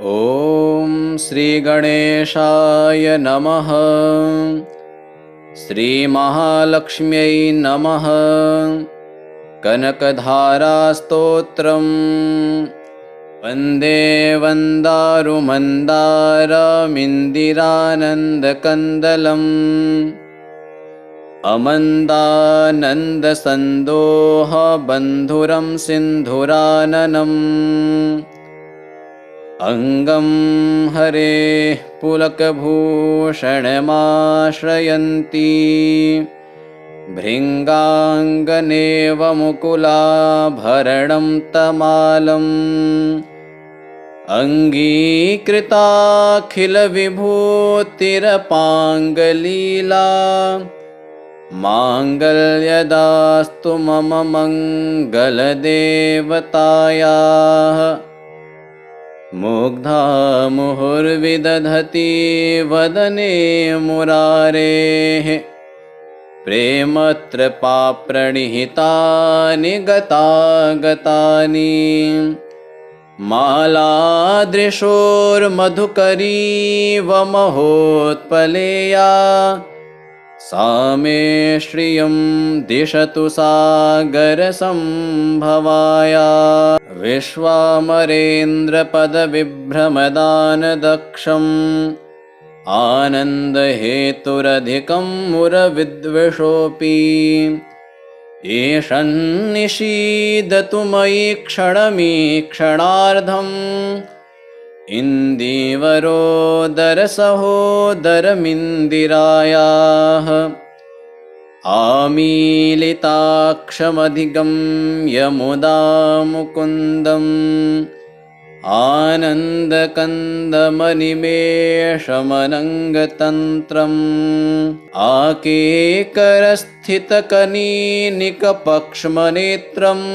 ॐ श्रीगणेशाय नमः। श्रीमहालक्ष्म्यै नमः। कनकधारास्तोत्रम् वन्दे वन्दारुमन्दारमिन्दिरानन्दकन्दलम् अमन्दानन्दसन्दोहबन्धुरं सिन्धुराननम् अङ्गं हरेः पुलकभूषणमाश्रयन्ती भृङ्गाङ्गनेव मुकुलाभरणं तमालम् अङ्गीकृताखिलविभूतिरपाङ्गलीला माङ्गल्यदास्तु मम मङ्गलदेवतायाः। मुग्धा मुहुर्विदधति वदने मुरारेः प्रेमत्रपाप्रणिहितानि गतागतानि मालादृशोर्मधुकरीव महोत्पलेया सा मे श्रियं दिशतु सागरसम्भवाया। विश्वामरेन्द्रपदविभ्रमदानदक्षम् आनन्दहेतुरधिकं मुरविद्विषोऽपि ईशन्निषीदतु मयि क्षणमीक्षणार्धम् इन्दीवरोदरसहोदरमिन्दिरायाः। आमीलिताक्षमधिगम्य मुदा मुकुन्दम् आनन्दकन्दमनिमेषमनङ्गतन्त्रम् आकेकरस्थितकनीनिकपक्ष्मनेत्रम्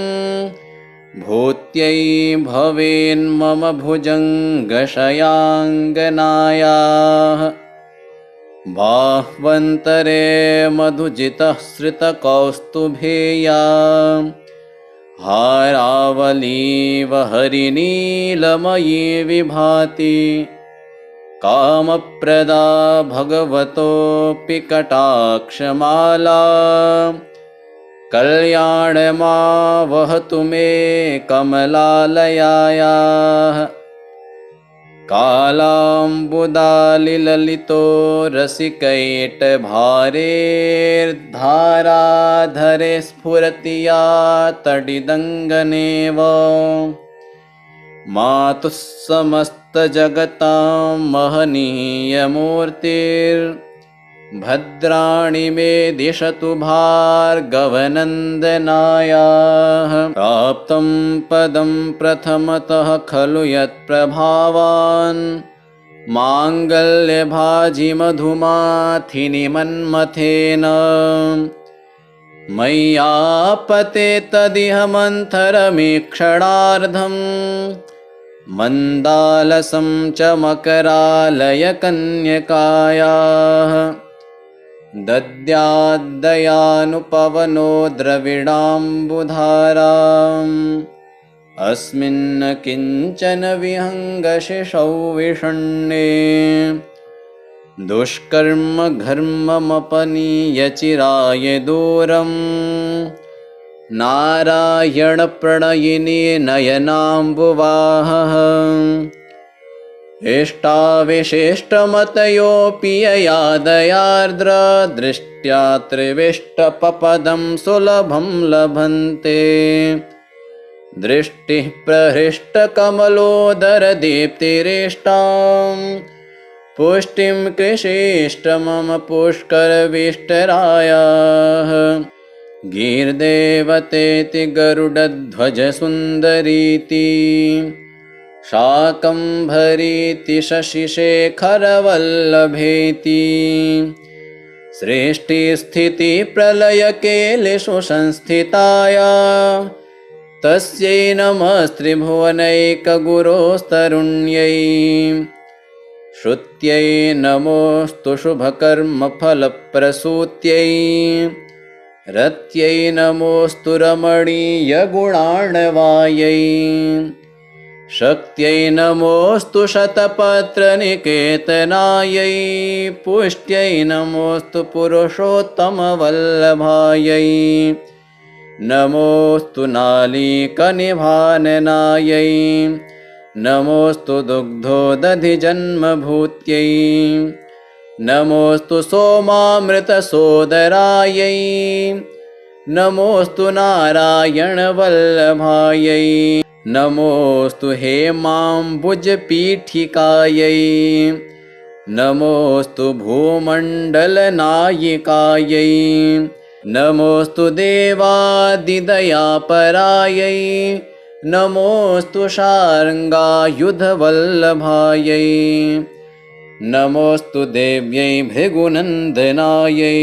भूत्यै भवेन्मम भुजङ्गशयाङ्गनायाः। बाह्वन्तरे मधुजितः श्रितकौस्तुभेया हारावलीव हरिनीलमयी विभाति कामप्रदा भगवतोऽपि कटाक्षमाला कल्याणमावहतु मे कमलालयायाः। कालाम्बुदालिललितो रसिकैटभारेर्धाराधरे स्फुरति या तडिदङ्गनेव मातुः समस्तजगतां महनीयमूर्तिर्भद्राणि मे दिशतु भार्गवनन्दनायाः। प्राप्तं पदं प्रथमतः खलु यत्प्रभावान् माङ्गल्यभाजिमधुमाथिनि मन्मथेन मय्यापते तदिह मन्थरमीक्षणार्धम् मन्दालसं च मकरालयकन्यकायाः। दद्याद्दयानुपवनो द्रविडाम्बुधाराम् अस्मिन् किञ्चन विहङ्गशिशौ विषण्णे दुष्कर्म घर्ममपनीय चिराय दूरम् नारायणप्रणयिनी नयनाम्बुवाहः। इष्टाविशिष्टमतयोऽपि यया दयार्द्र दृष्ट्या त्रिविष्टपपदं सुलभं लभन्ते दृष्टिः प्रहृष्टकमलोदरदीप्तिरेष्टां पुष्टिं कृषीष्ट मम पुष्करविष्टरायाः। गीर्देवतेति गरुडध्वजसुन्दरीति शाकम्भरीति शशिशेखरवल्लभेति सृष्टिस्थितिप्रलयकेलिषु संस्थिताया तस्यै नमस्त्रिभुवनैकगुरोस्तरुण्यै। श्रुत्यै नमोऽस्तु शुभकर्मफलप्रसूत्यै रत्यै नमोऽस्तु रमणीयगुणार्णवायै। शक्त्यै नमोऽस्तु शतपत्रनिकेतनायै पुष्ट्यै नमोऽस्तु पुरुषोत्तमवल्लभायै नमोऽस्तु नालीकनिभाननायै नमोऽस्तु दुग्धोदधिजन्मभूत्यै नमोऽस्तु सोमामृतसोदरायै नमोऽस्तु नारायणवल्लभायै नमोऽस्तु हेमाम्बुजपीठिकायै नमोऽस्तु भूमण्डलनायिकायै नमोऽस्तु देवादिदयापरायै नमोऽस्तु शार्ङ्गायुधवल्लभायै नमोऽस्तु देव्यै भृगुनन्दनायै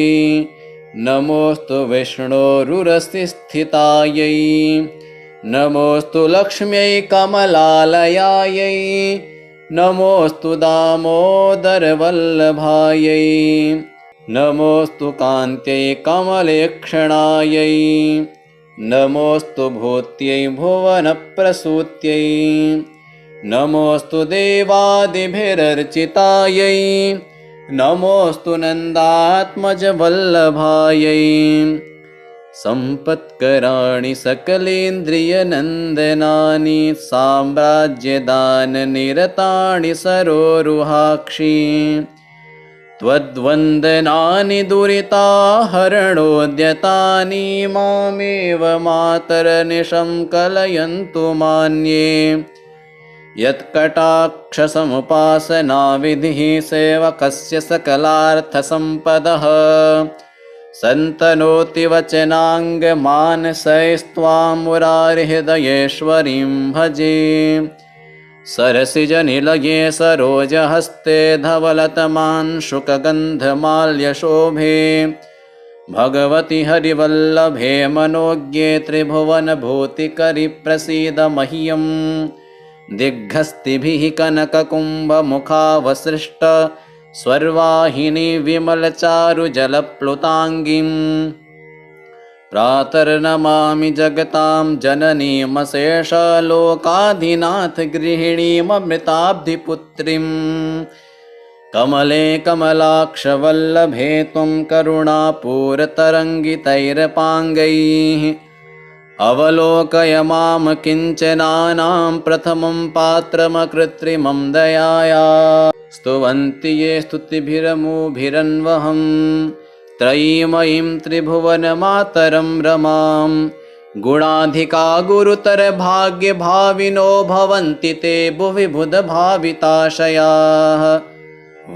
नमोऽस्तु विष्णोरुरसिस्थितायै नमोऽस्तु लक्ष्म्यै कमलालयायै नमोऽस्तु दामोदरवल्लभायै नमोऽस्तु कान्त्यै कमलेक्षणायै नमोऽस्तु भूत्यै भुवनप्रसूत्यै नमोऽस्तु देवादिभिरर्चितायै नमोऽस्तु नन्दात्मजवल्लभायै सम्पत्कराणि सकलेन्द्रियनन्दनानि साम्राज्यदाननिरतानि सरोरुहाक्षि त्वद्वन्दनानि दुरिताहरणोद्यतानि मामेव मातरनिशं कलयन्तु मान्ये यत्कटाक्षसमुपासनाविधिः सेवकस्य सकलार्थसम्पदः सन्तनोति वचनाङ्गमानसैस्त्वां मुरारिहृदयेश्वरीं भजे सरसिजनिलये सरोजहस्ते धवलतमांशुकगन्धमाल्यशोभे भगवति हरिवल्लभे मनोज्ञे त्रिभुवनभूतिकरि प्रसीद मह्यम् दिग्हस्तिभिः कनककुम्भमुखावसृष्ट स्वर्वाहिनी विमलचारुजलप्लुताङ्गीं प्रातर्नमामि जगतां जननीमशेषलोकाधिनाथ गृहिणीममृताब्धिपुत्रीं कमले कमलाक्षवल्लभे त्वं करुणापूरतरङ्गितैरपाङ्गैः अवलोकय मां किञ्चनानां प्रथमं पात्रमकृत्रिमं दयाया स्तुवन्ति ये स्तुतिभिरमुभिरन्वहं त्रयीमयीं त्रिभुवनमातरं रमां गुणाधिका गुरुतरभाग्यभाविनो भवन्ति ते भुवि बुधभाविताशयाः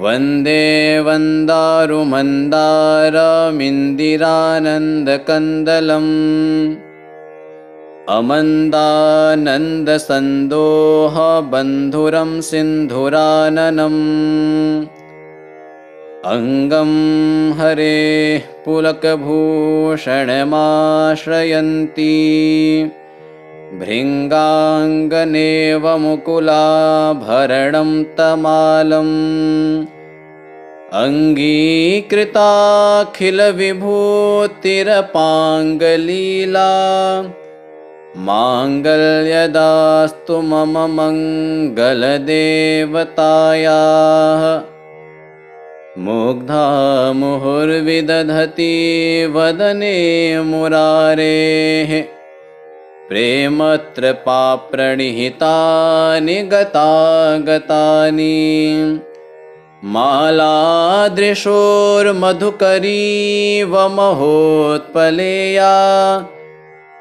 वन्दे वन्दारुमन्दारमिन्दिरानन्दकन्दलम् अमन्दानन्दसन्दोहबन्धुरं सिन्धुराननम् अङ्गं हरेः पुलकभूषणमाश्रयन्ती भृङ्गाङ्गनेव मुकुलाभरणं तमालम् अङ्गीकृताखिलविभूतिरपाङ्गलीला माङ्गल्यदास्तु मम मङ्गलदेवतायाः मुग्धा मुहुर्विदधति वदने मुरारेः प्रेमत्रपाप्रणिहितानि गतागतानि मालादृशोर्मधुकरीव महोत्पलेया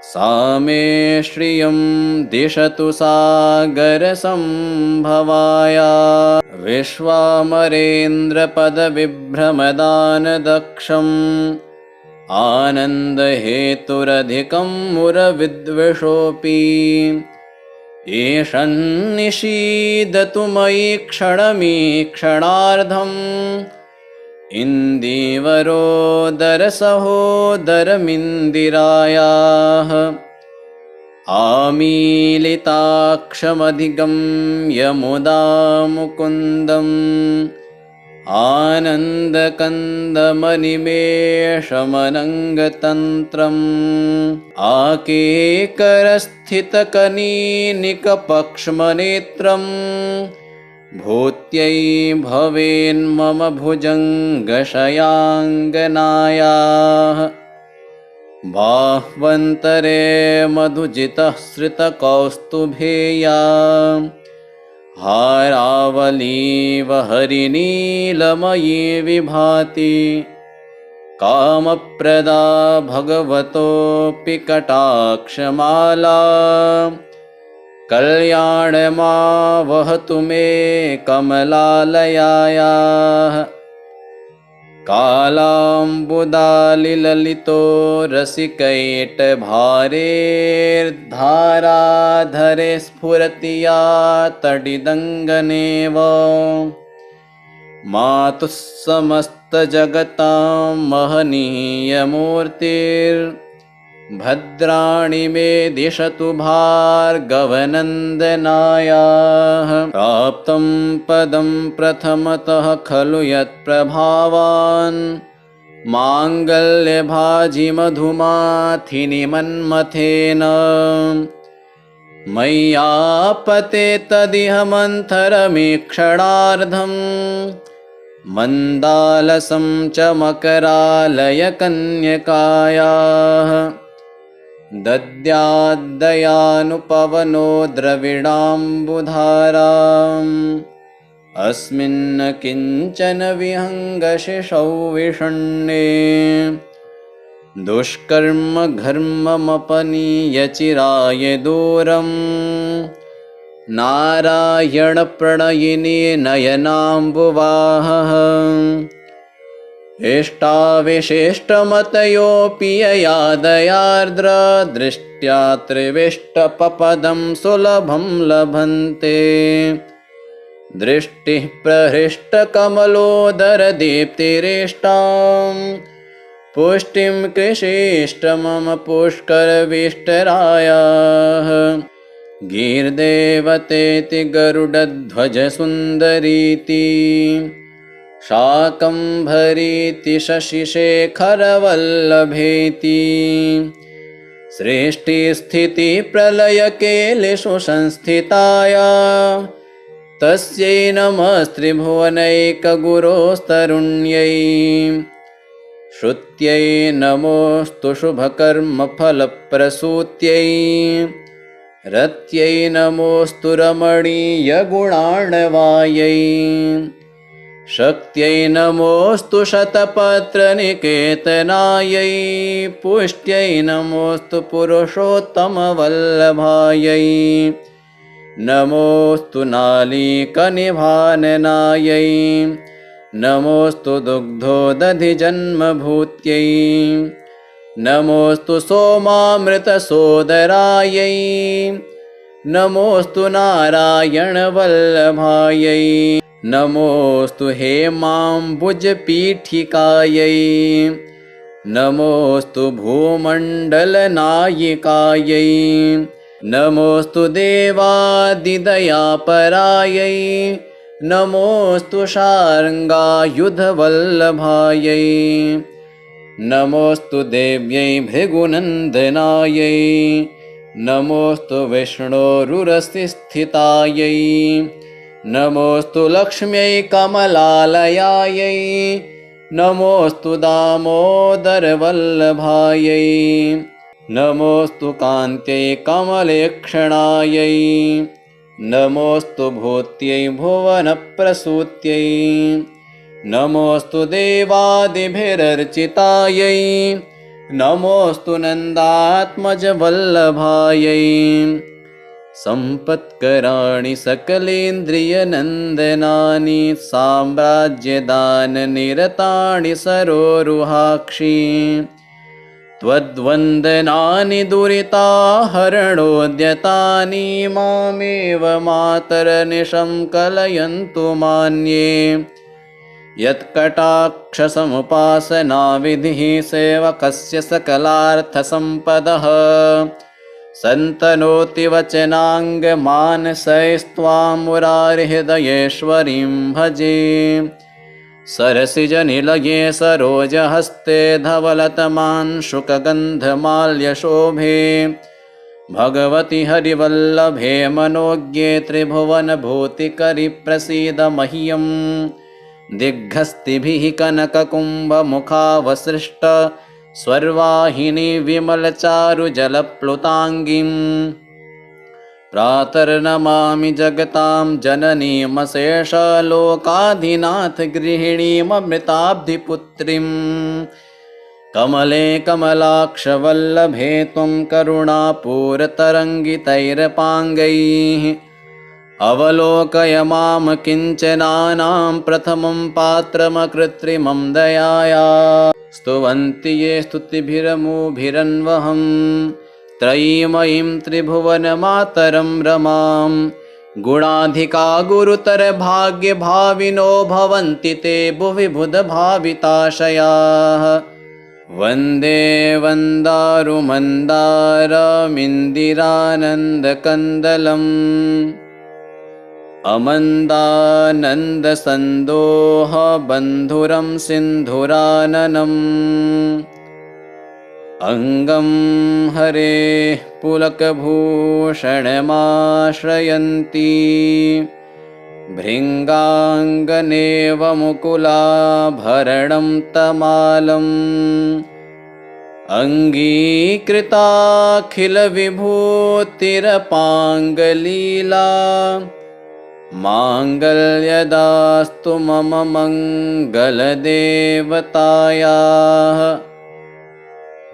सा मे श्रियं दिशतु सागरसम्भवाया विश्वामरेन्द्रपदविभ्रमदानदक्षम् आनन्दहेतुरधिकं मुरविद्विषोऽपि ईशन्निषीदतु मयि क्षणमीक्षणार्धम् इन्दीवरोदरसहोदरमिन्दिरायाः आमीलिताक्षमधिगम्य मुदा मुकुन्दम् आनन्दकन्दमनिमेषमनङ्गतन्त्रम् आकेकरस्थितकनीनिकपक्ष्मनेत्रम् भूत्यै भवेन्मम भुजङ्गशयाङ्गनायाः बाह्वन्तरे मधुजितः श्रितकौस्तुभेया हारावलीव हरिनीलमयी विभाति कामप्रदा भगवतोऽपि कटाक्षमाला कल्याणमावहतु मे कमलालयायाः कालाम्बुदालिललितो रसिकैटभारेर्धाराधरे स्फुरति या तडिदङ्गनेव मातुः समस्तजगतां महनीयमूर्तिर्भद्राणि मे दिशतु भार्गवनन्दनायाः प्राप्तं पदं प्रथमतः खलु यत्प्रभावान् माङ्गल्यभाजिमधुमाथिनि मन्मथेन मय्यापते तदिह मन्थरमीक्षणार्धम् मन्दालसं च मकरालयकन्यकायाः दद्याद्दयानुपवनो द्रविडाम्बुधाराम् अस्मिन् किञ्चन विहङ्गशिशौ विषण्णे दुष्कर्म घर्ममपनीय चिराय दूरम् नारायणप्रणयिनी नयनाम्बुवाहः इष्टाविशिष्टमतयोऽपि यया दयार्द्रदृष्ट्या त्रिविष्टपपदं सुलभं लभन्ते दृष्टिः प्रहृष्टकमलोदरदीप्तिरेष्टां पुष्टिं कृषीष्ट मम पुष्करविष्टरायाः गीर्देवतेति गरुडध्वजसुन्दरीति शाकम्भरीति शशिशेखरवल्लभेति सृष्टिस्थितिप्रलयकेलिषु संस्थिताया तस्यै नमस्त्रिभुवनैकगुरोस्तरुण्यै श्रुत्यै नमोऽस्तु शुभकर्मफलप्रसूत्यै रत्यै नमोऽस्तु रमणीयगुणार्णवायै शक्त्यै नमोऽस्तु शतपत्रनिकेतनायै पुष्ट्यै नमोऽस्तु पुरुषोत्तमवल्लभायै नमोऽस्तु नालीकनिभाननायै नमोऽस्तु दुग्धोदधिजन्मभूत्यै नमोऽस्तु सोमामृतसोदरायै नमोऽस्तु नारायणवल्लभायै नमोऽस्तु हेमाम्बुजपीठिकायै नमोऽस्तु भूमण्डलनायिकायै नमोऽस्तु देवादिदयापरायै नमोऽस्तु शार्ङ्गायुधवल्लभायै नमोऽस्तु देव्यै भृगुनन्दनायै नमोऽस्तु विष्णोरुरसिस्थितायै नमोऽस्तु लक्ष्म्यै कमलालयायै नमोऽस्तु दामोदरवल्लभायै नमोऽस्तु कान्त्यै कमलेक्षणायै नमोऽस्तु भूत्यै भुवनप्रसूत्यै नमोऽस्तु देवादिभिरर्चितायै नमोऽस्तु नन्दात्मजवल्लभायै सम्पत्कराणि सकलेन्द्रियनन्दनानि साम्राज्यदाननिरतानि सरोरुहाक्षि त्वद्वन्दनानि दुरिताहरणोद्यतानि मामेव मातरनिशं कलयन्तु मान्ये यत्कटाक्षसमुपासनाविधिः सेवकस्य सकलार्थसम्पदः सन्तनोति वचनाङ्गमानसैस्त्वां मुरारिहृदयेश्वरीं भजे सरसिजनिलये सरोजहस्ते धवलतमान् शुकगन्धमाल्यशोभे भगवति हरिवल्लभे मनोज्ञे त्रिभुवनभूतिकरि प्रसीद मह्यम् दिग्हस्तिभिः कनककुम्भमुखावसृष्ट स्वर्वाहिनी विमलचारुजलप्लुताङ्गीम् प्रातर्नमामि जगतां जननीमशेषलोकाधिनाथ गृहिणीममृताब्धिपुत्रीम् कमले कमलाक्षवल्लभे त्वं करुणापूरतरङ्गितैरपाङ्गैः अवलोकय मां किञ्चनानां प्रथमं पात्रमकृत्रिमं दयाया स्तुवन्ति ये स्तुतिभिरमुभिरन्वहम् त्रयीमयीं त्रिभुवनमातरं रमां गुणाधिका गुरुतरभाग्यभाविनो भवन्ति ते भुवि बुधभाविताशयाः वन्दे वन्दारुमन्दारमिन्दिरानन्दकन्दलम् अमन्दानन्दसन्दोहबन्धुरं सिन्धुराननम् अङ्गं हरेः पुलकभूषणमाश्रयन्ती भृङ्गाङ्गनेव मुकुलाभरणं तमालम् अङ्गीकृताखिलविभूतिरपाङ्गलीला माङ्गल्यदास्तु मम मङ्गलदेवतायाः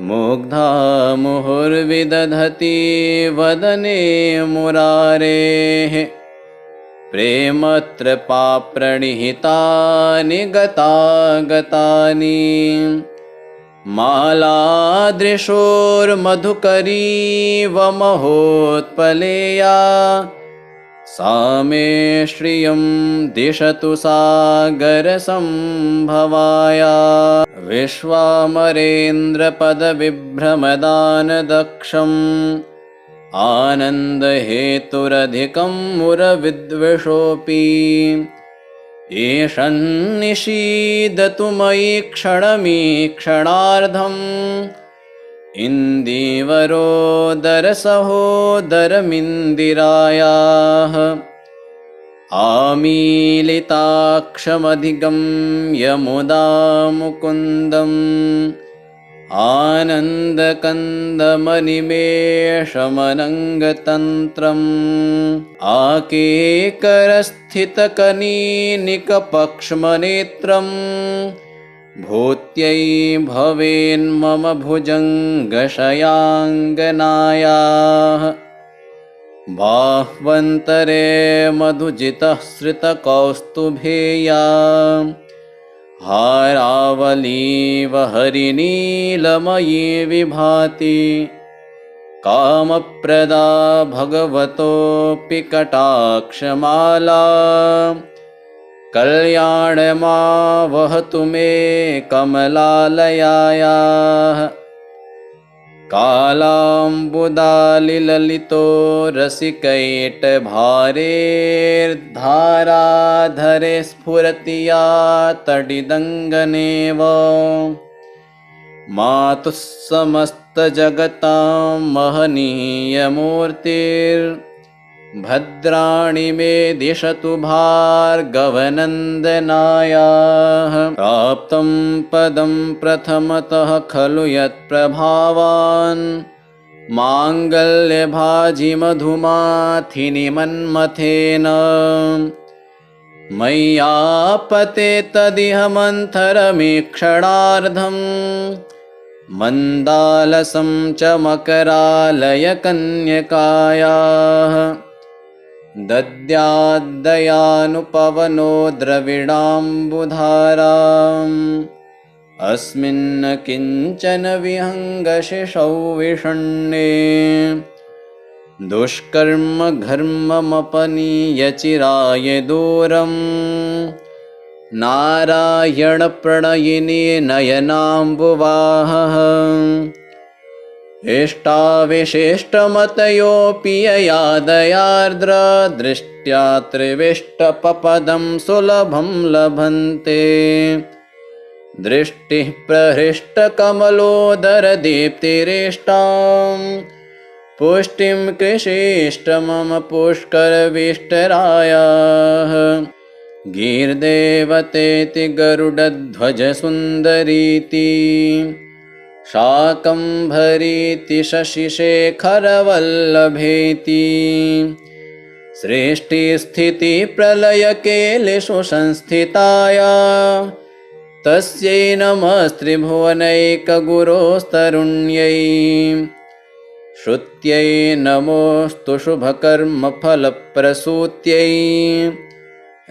मुग्धा मुहुर्विदधति वदने मुरारेः प्रेमत्रपाप्रणिहितानि गतागतानि मालादृशोर्मधुकरीव महोत्पलेया सा मे श्रियं दिशतु सागरसम्भवाया विश्वामरेन्द्रपदविभ्रमदानदक्षम् आनन्दहेतुरधिकं मुरविद्विषोऽपि एषन्निषीदतु मयि क्षणमीक्षणार्धम् इन्दीवरोदरसहोदरमिन्दिरायाः आमीलिताक्षमधिगम्य मुदा मुकुन्दम् आनन्दकन्दमनिमेषमनङ्गतन्त्रम् आकेकरस्थितकनीनिकपक्ष्मनेत्रम् भूत्यै भवेन्मम भुजङ्गशयाङ्गनायाः बाह्वन्तरे मधुजितः श्रितकौस्तुभेया हारावलीव हरिनीलमयी विभाति कामप्रदा भगवतोऽपि कटाक्षमाला कल्याणमावहतु मे कमलालयायाः कालाम्बुदालिललितो रसिकैटभारेर्धाराधरे स्फुरति या तडिदङ्गनेव मातुः समस्तजगतां महनीयमूर्तिर्भद्राणि मे दिशतु भार्गवनन्दनायाः प्राप्तं पदं प्रथमतः खलु यत्प्रभावान् माङ्गल्यभाजिमधुमाथिनि मन्मथेन मय्यापते तदिह मन्थरमीक्षणार्धम् मन्दालसं च मकरालयकन्यकायाः दद्याद्दयानुपवनो द्रविडाम्बुधाराम् अस्मिन् किञ्चन विहङ्गशिशौ विषण्णे दुष्कर्म घर्ममपनीय चिराय दूरम् नारायणप्रणयिनी नयनाम्बुवाहः इष्टाविशिष्टमतयोऽपि ययादयार्द्र दृष्ट्या त्रिविष्टपपदं सुलभं लभन्ते। दृष्टिः प्रहृष्टकमलोदरदीप्तिरेष्टां पुष्टिं कृषीष्ट मम पुष्करविष्टरायाः। गीर्देवतेति गरुडध्वजसुन्दरीति शाकम्भरीति शशिशेखरवल्लभेति सृष्टिस्थितिप्रलयकेलिषु संस्थिताया तस्यै नमस्त्रिभुवनैकगुरोस्तरुण्यै। श्रुत्यै नमोऽस्तु शुभकर्मफलप्रसूत्यै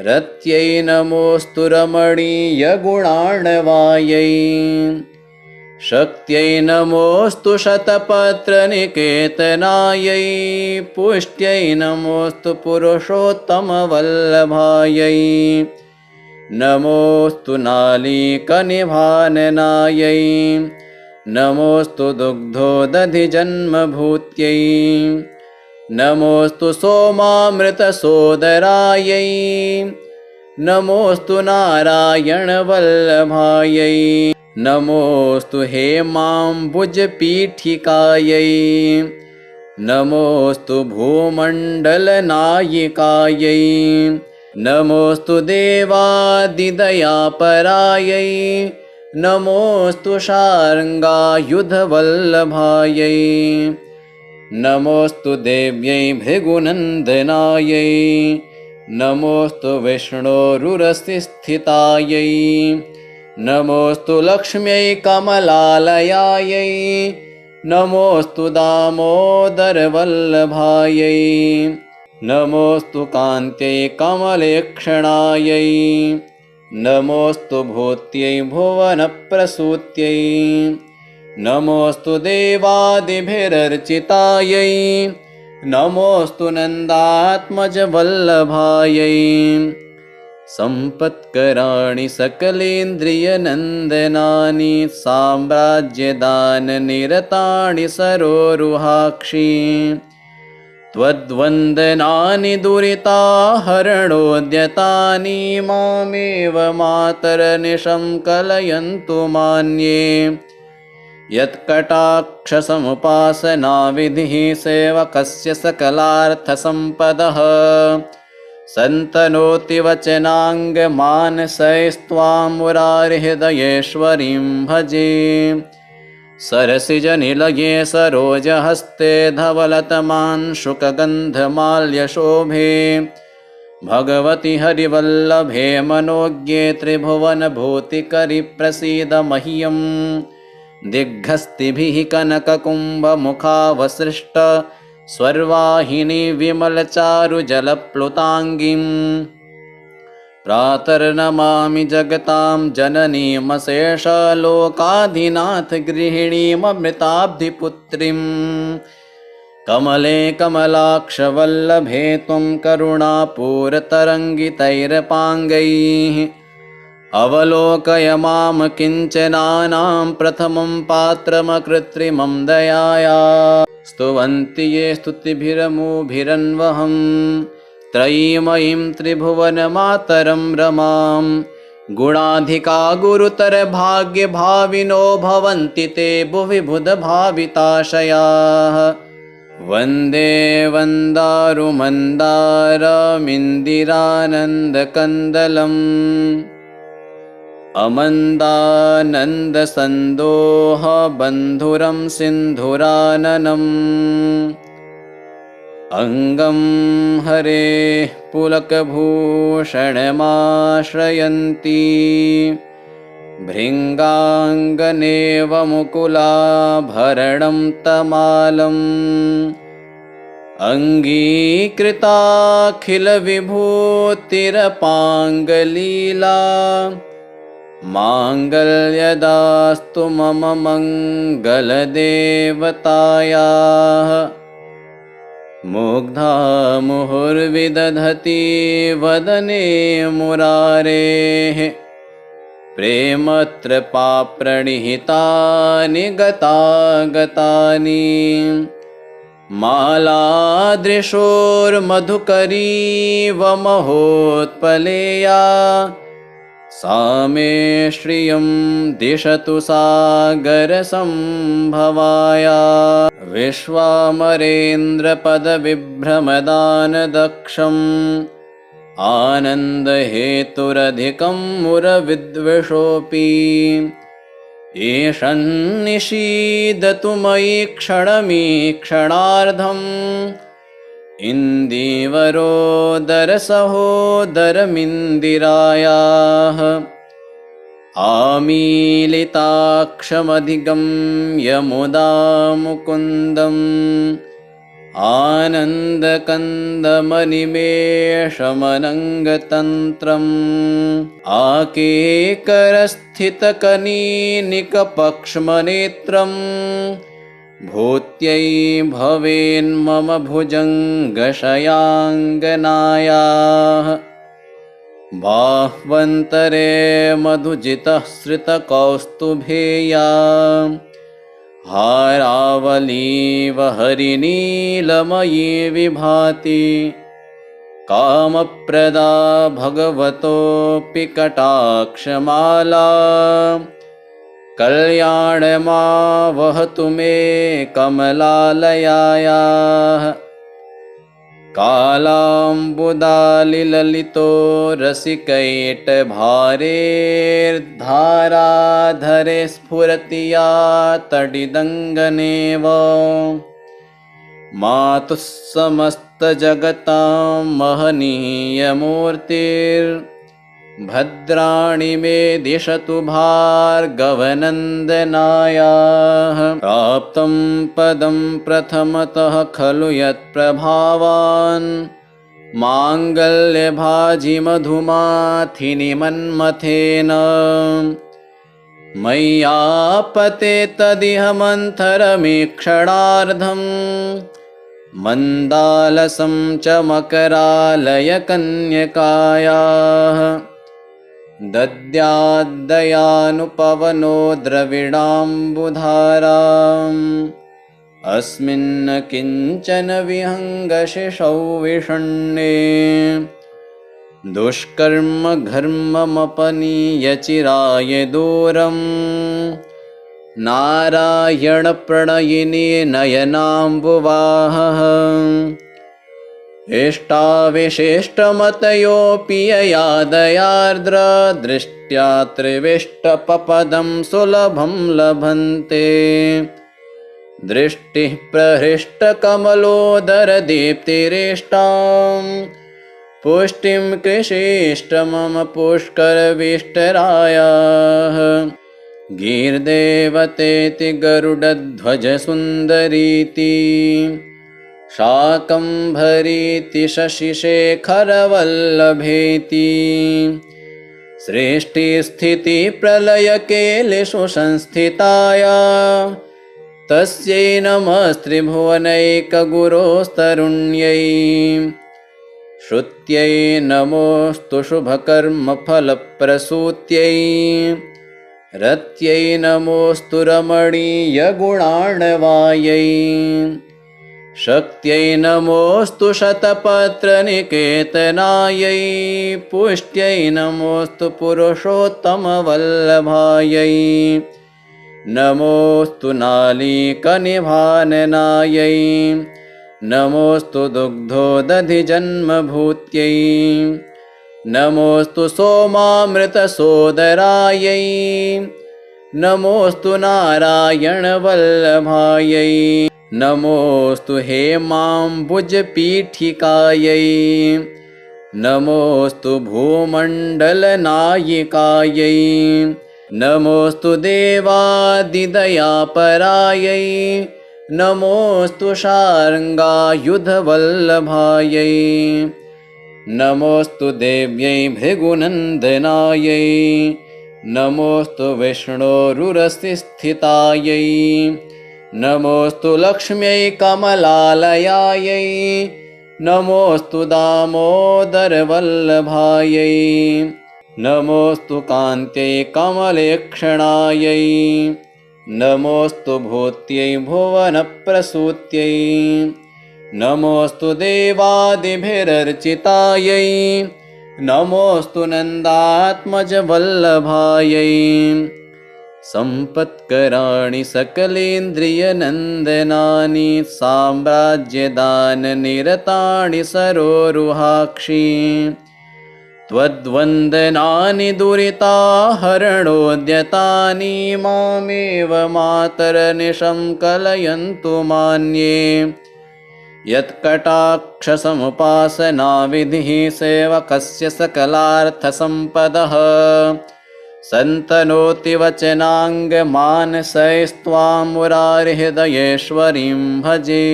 रत्यै नमोऽस्तु रमणीयगुणार्णवायै। शक्त्यै नमोऽस्तु शतपत्रनिकेतनायै पुष्ट्यै नमोऽस्तु पुरुषोत्तमवल्लभायै। नमोऽस्तु नालीकनिभाननायै नमोऽस्तु दुग्धोदधिजन्मभूत्यै। नमोऽस्तु सोमामृतसोदरायै नमोऽस्तु नारायणवल्लभायै। नमोऽस्तु हेमाम्बुजपीठिकायै नमोऽस्तु भूमण्डलनायिकायै। नमोऽस्तु देवादिदयापरायै नमोऽस्तु शार्ङ्गायुधवल्लभायै। नमोऽस्तु देव्यै भृगुनन्दनायै नमोऽस्तु विष्णोरुरसिस्थितायै। नमोऽस्तु लक्ष्म्यै कमलालयायै नमोऽस्तु दामोदरवल्लभायै। नमोऽस्तु कान्त्यै कमलेक्षणायै नमोऽस्तु भूत्यै भुवनप्रसूत्यै। नमोऽस्तु देवादिभिरर्चितायै नमोऽस्तु नन्दात्मजवल्लभायै। सम्पत्कराणि सकलेन्द्रियनन्दनानि साम्राज्यदाननिरतानि सरोरुहाक्षि। त्वद्वन्दनानि दुरिताहरणोद्यतानि मामेव मातरनिशं कलयन्तु मान्ये। यत्कटाक्षसमुपासनाविधिः सेवकस्य सकलार्थसम्पदः सन्तनोति वचनाङ्गमानसैस्त्वां मुरारिहृदयेश्वरीं भजे। सरसिजनिलये सरोजहस्ते धवलतमांशुकगन्धमाल्यशोभे भगवति हरिवल्लभे मनोज्ञे त्रिभुवनभूतिकरि प्रसीद मह्यम्। दिग्हस्तिभिः कनककुम्भमुखावसृष्ट स्वर्वाहिनी विमलचारुजलप्लुताङ्गीम् प्रातर्नमामि जगतां जननीमशेषलोकाधिनाथ गृहिणीममृताब्धिपुत्रीम्। कमले कमलाक्षवल्लभे त्वं करुणापूरतरङ्गितैरपाङ्गैः अवलोकय मां किञ्चनानां प्रथमं पात्रमकृत्रिमं दयाया। स्तुवन्ति ये स्तुतिभिरमुभिरन्वहं त्रयीमयीं त्रिभुवनमातरं रमां। गुणाधिका गुरुतरभाग्यभाविनो भवन्ति ते भुवि बुधभाविताशयाः। वन्दे वन्दारुमन्दारमिन्दिरानन्दकन्दलम् अमन्दानन्दसन्दोहबन्धुरं सिन्धुराननम्। अङ्गं हरेः पुलकभूषणमाश्रयन्ती भृङ्गाङ्गनेव मुकुलाभरणं तमालम्। अङ्गीकृताखिलविभूतिरपाङ्गलीला माङ्गल्यदास्तु मम मङ्गलदेवतायाः। मुग्धा मुहुर्विदधति वदने मुरारेः प्रेमत्रपाप्रणिहितानि गतागतानि मालादृशोर्मधुकरीव महोत्पलेया सा मे श्रियं दिशतु सागरसम्भवाया विश्वामरेन्द्रपदविभ्रमदानदक्षम् आनन्दहेतुरधिकं मुरविद्वेषोऽपि ईशन्निषीदतु मयि क्षणमीक्षणार्धम् इन्दीवरोदरसहोदरमिन्दिरायाः आमीलिताक्षमधिगम्य मुदा मुकुन्दम् आनन्दकन्दमनिमेषमनङ्गतन्त्रम् आकेकरस्थितकनीनिकपक्ष्मनेत्रम् भूत्यै भवेन्मम भुजङ्गशयाङ्गनायाः बाह्वन्तरे मधुजितः श्रितकौस्तुभेया हारावलीव हरिनीलमयी विभाति कामप्रदा भगवतोऽपि कटाक्षमाला कल्याणमावहतु मे कमलालयायाः कालाम्बुदालिललितो रसिकैटभारेर्धाराधरे स्फुरति या तडिदङ्गनेव मातुः समस्तजगतां महनीयमूर्तिर्भद्राणि मे दिशतु भार्गवनन्दनायाः प्राप्तं पदं प्रथमतः खलु यत्प्रभावान् माङ्गल्यभाजिमधुमाथिनि मन्मथेन मय्यापते तदिह मन्थरमीक्षणार्धम् मन्दालसं च मकरालयकन्यकायाः दद्याद्दयानुपवनो द्रविडाम्बुधाराम् अस्मिन् किञ्चन विहङ्गशिशौ विषण्णे दुष्कर्म घर्ममपनीय चिराय दूरम् नारायणप्रणयिनी नयनाम्बुवाहः इष्टाविशिष्टमतयोऽपि यया दयार्द्र दृष्ट्या त्रिविष्टपपदं सुलभं लभन्ते दृष्टिः प्रहृष्टकमलोदरदीप्तिरेष्टां पुष्टिं कृषीष्ट मम पुष्करविष्टरायाः गीर्देवतेति गरुडध्वजसुन्दरीति शाकम्भरीति शशिशेखरवल्लभेति सृष्टिस्थितिप्रलयकेलिषु संस्थिताया तस्यै नमस्त्रिभुवनैकगुरोस्तरुण्यै श्रुत्यै नमोऽस्तु शुभकर्मफलप्रसूत्यै रत्यै नमोऽस्तु रमणीयगुणार्णवायै शक्त्यै नमोऽस्तु शतपत्रनिकेतनायै पुष्ट्यै नमोऽस्तु पुरुषोत्तमवल्लभायै नमोऽस्तु नालीकनिभाननायै नमोऽस्तु दुग्धोदधिजन्मभूत्यै नमोऽस्तु सोमामृतसोदरायै नमोऽस्तु नारायणवल्लभायै नमोऽस्तु हेमाम्बुजपीठिकायै नमोऽस्तु भूमण्डलनायिकायै नमोऽस्तु देवादिदयापरायै नमोऽस्तु शार्ङ्गायुधवल्लभायै नमोऽस्तु देव्यै भृगुनन्दनायै नमोऽस्तु विष्णोरुरसिस्थितायै नमोऽस्तु लक्ष्म्यै कमलालयायै नमोऽस्तु दामोदरवल्लभायै नमोऽस्तु कान्त्यै कमलेक्षणायै नमोऽस्तु भूत्यै भुवनप्रसूत्यै नमोऽस्तु देवादिभिरर्चितायै नमोऽस्तु नन्दात्मजवल्लभायै सम्पत्कराणि सकलेन्द्रियनन्दनानि साम्राज्यदाननिरतानि सरोरुहाक्षि त्वद्वन्दनानि दुरिताहरणोद्यतानि मामेव मातरनिशं कलयन्तु मान्ये यत्कटाक्षसमुपासनाविधिः सेवकस्य सकलार्थसम्पदः सन्तनोति वचनाङ्गमानसैस्त्वां मुरारिहृदयेश्वरीं भजे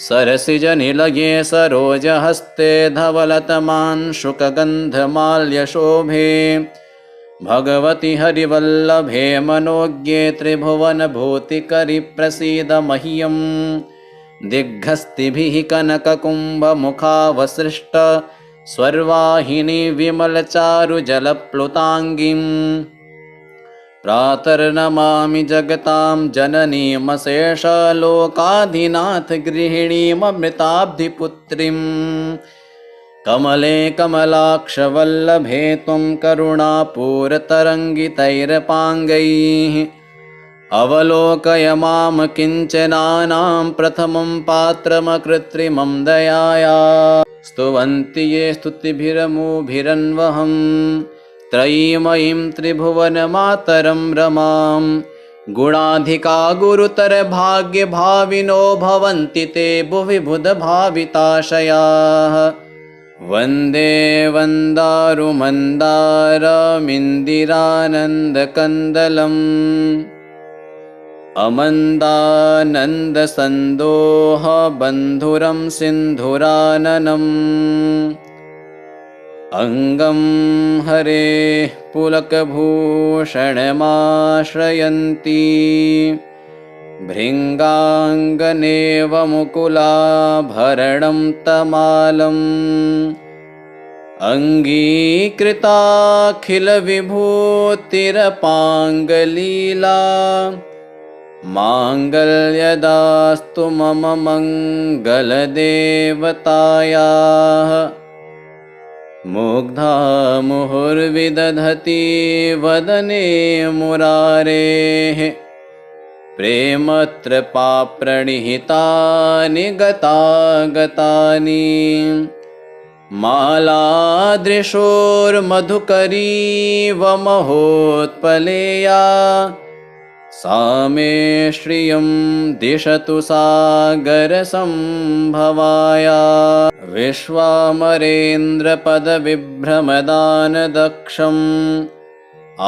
सरसिजनिलये सरोजहस्ते धवलतमांशुकगन्धमाल्यशोभे भगवति हरिवल्लभे मनोज्ञे त्रिभुवनभूतिकरि मह्यम् दिग्हस्तिभिः कनककुम्भमुखावसृष्ट स्वर्वाहिनी विमलचारुजलप्लुताङ्गीम् प्रातर्नमामि जगतां जननीमशेषलोकाधिनाथ गृहिणीममृताब्धिपुत्रीम् कमले कमलाक्षवल्लभे त्वं करुणापूरतरङ्गितैरपाङ्गैः अवलोकय मां किञ्चनानां प्रथमं पात्रमकृत्रिमं दयाया स्तुवन्ति ये स्तुतिभिरमुभिरन्वहं त्रयीमयीं त्रिभुवनमातरं रमां गुणाधिका गुरुतरभाग्यभाविनो भवन्ति ते भुवि बुधभाविताशयाः वन्दे वन्दारुमन्दारमिन्दिरानन्दकन्दलम् अमन्दानन्दसन्दोहबन्धुरं सिन्धुराननम् अङ्गं हरेः पुलकभूषणमाश्रयन्ती भृङ्गाङ्गनेव मुकुलाभरणं तमालम् अङ्गीकृताखिलविभूतिरपाङ्गलीला माङ्गल्यदास्तु मम मङ्गलदेवतायाः मुग्धा मुहुर्विदधति वदने मुरारेः प्रेमत्रपाप्रणिहितानि गतागतानि मालादृशोर्मधुकरीव महोत्पलेया सा मे श्रियं दिशतु सागरसम्भवाया विश्वामरेन्द्रपदविभ्रमदानदक्षम्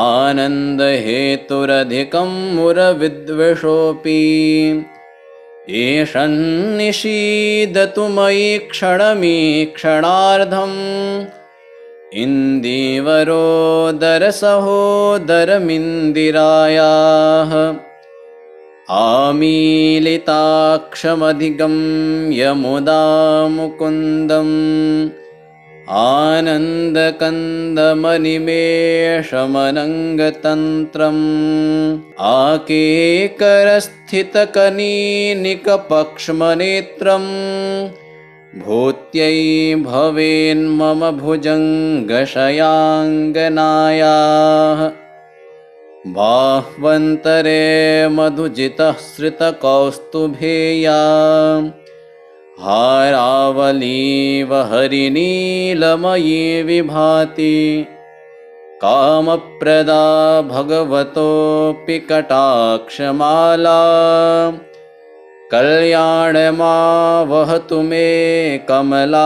आनन्दहेतुरधिकं मुरविद्विषोऽपि ईशन्निषीदतु मयि क्षणमीक्षणार्धम् इन्दीवरोदरसहोदरमिन्दिरायाः आमीलिताक्षमधिगम्य मुदा मुकुन्दम् आनन्दकन्दमनिमेषमनङ्गतन्त्रम् आकेकरस्थितकनीनिकपक्ष्मनेत्रम् भूत्यै भवेन्मम भुजङ्गशयाङ्गनायाः बाह्वन्तरे मधुजितः श्रितकौस्तुभेया हारावलीव हरिनीलमयी विभाति कामप्रदा भगवतोऽपि कटाक्षमाला कल्याणमावहतु मे कमलालयायाः